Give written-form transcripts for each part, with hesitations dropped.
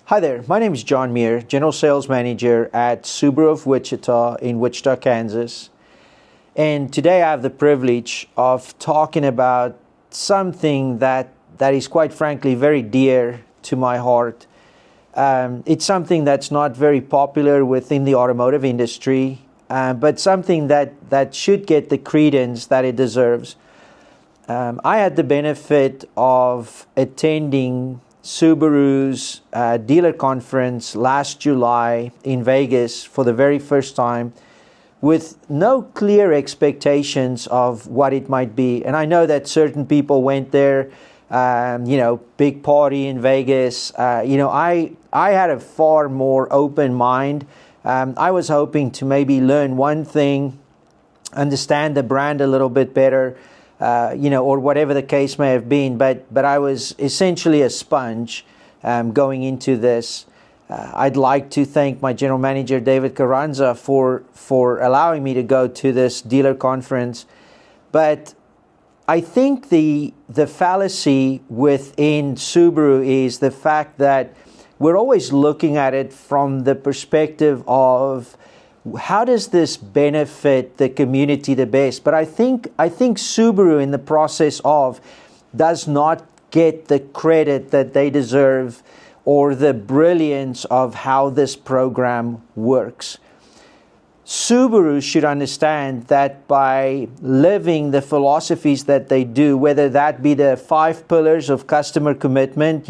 Hi there, my name is John Muir, General Sales Manager at Subaru of Wichita in Wichita, Kansas. And today I have the privilege of talking about something that is quite frankly very dear to my heart. It's something that's not very popular within the automotive industry, but something that should get the credence that it deserves. I had the benefit of attending Subaru's dealer conference last July in Vegas for the very first time with no clear expectations of what it might be. And I know that certain people went there, big party in Vegas. I had a far more open mind. I was hoping to maybe learn one thing, understand the brand a little bit better, or whatever the case may have been, but I was essentially a sponge going into this. I'd like to thank my general manager, David Carranza, for allowing me to go to this dealer conference. But I think the fallacy within Subaru is the fact that we're always looking at it from the perspective of how does this benefit the community the best? But I think Subaru in the process of does not get the credit that they deserve or the brilliance of how this program works. Subaru should understand that by living the philosophies that they do, whether that be the 5 pillars of customer commitment,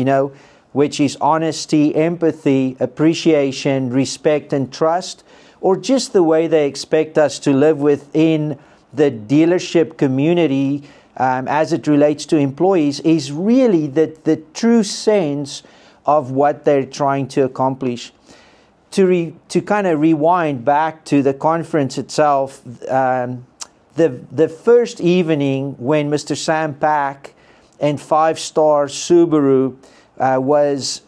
which is honesty, empathy, appreciation, respect, and trust, or just the way they expect us to live within the dealership community as it relates to employees, is really the true sense of what they're trying to accomplish. To kind of rewind back to the conference itself, the first evening when Mr. Sam Pack and 5-star Subaru was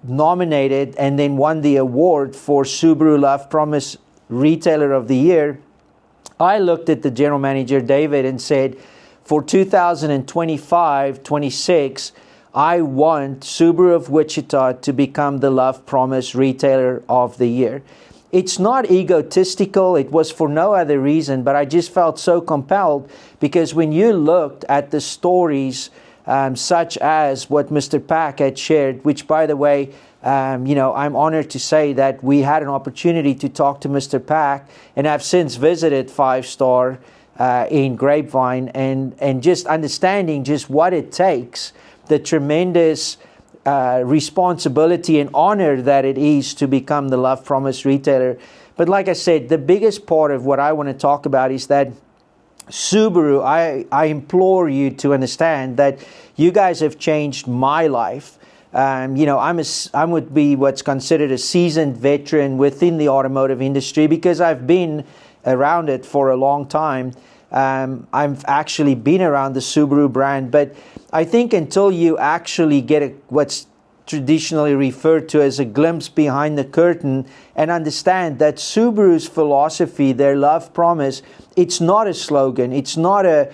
nominated and then won the award for Subaru Love Promise Retailer of the Year, I looked at the general manager, David, and said, for 2025-26, I want Subaru of Wichita to become the Love Promise Retailer of the Year. It's not egotistical. It was for no other reason, but I just felt so compelled because when you looked at the stories such as what Mr. Pack had shared, which, by the way, I'm honored to say that we had an opportunity to talk to Mr. Pack, and I've since visited 5-star in Grapevine, and just understanding just what it takes, the tremendous responsibility and honor that it is to become the Love Promise Retailer. But like I said, the biggest part of what I want to talk about is that Subaru, I implore you to understand that you guys have changed my life. I would be what's considered a seasoned veteran within the automotive industry because I've been around it for a long time. I've actually been around the Subaru brand, but I think until you actually get what's traditionally referred to as a glimpse behind the curtain and understand that Subaru's philosophy, their love promise, it's not a slogan, it's not a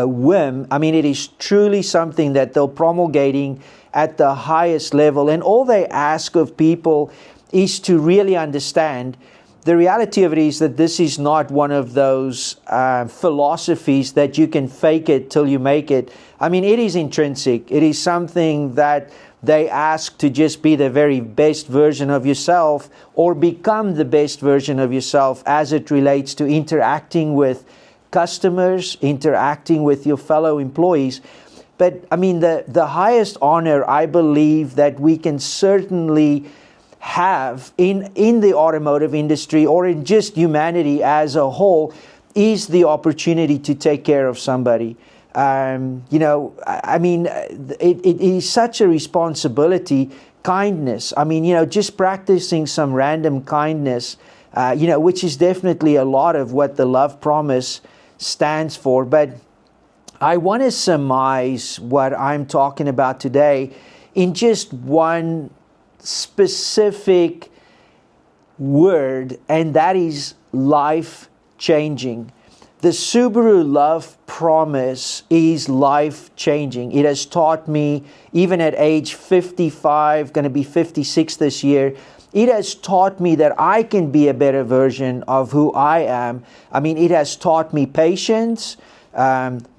whim. I mean, it is truly something that they're promulgating at the highest level, and all they ask of people is to really understand. The reality of it is that this is not one of those philosophies that you can fake it till you make it. I mean, it is intrinsic. It is something that they ask to just be the very best version of yourself or become the best version of yourself as it relates to interacting with customers, interacting with your fellow employees. But I mean, the highest honor I believe that we can certainly have in the automotive industry or in just humanity as a whole is the opportunity to take care of somebody. It is such a responsibility. Kindness. I mean, just practicing some random kindness, which is definitely a lot of what the Love Promise stands for. But I want to surmise what I'm talking about today in just one specific word, and that is life changing. The Subaru Love Promise is life-changing. It has taught me, even at age 55, going to be 56 this year, it has taught me that I can be a better version of who I am. I mean, it has taught me patience,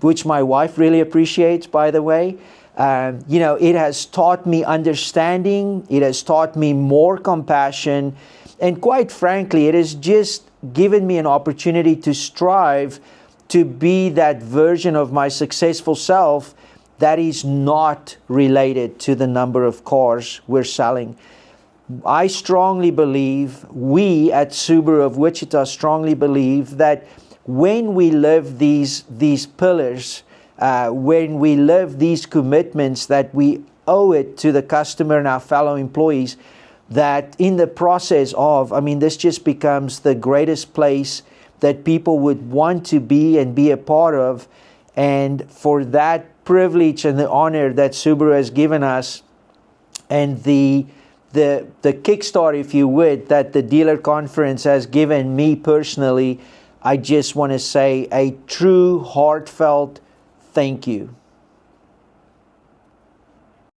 which my wife really appreciates, by the way. It has taught me understanding. It has taught me more compassion. And quite frankly, it has just given me an opportunity to strive to be that version of my successful self that is not related to the number of cars we're selling. I strongly believe, we at Subaru of Wichita strongly believe that when we live these pillars, when we live these commitments that we owe it to the customer and our fellow employees, that in the process of, this just becomes the greatest place that people would want to be and be a part of. And for that privilege and the honor that Subaru has given us, and the kickstart, if you would, that the dealer conference has given me personally, I just want to say a true heartfelt thank you.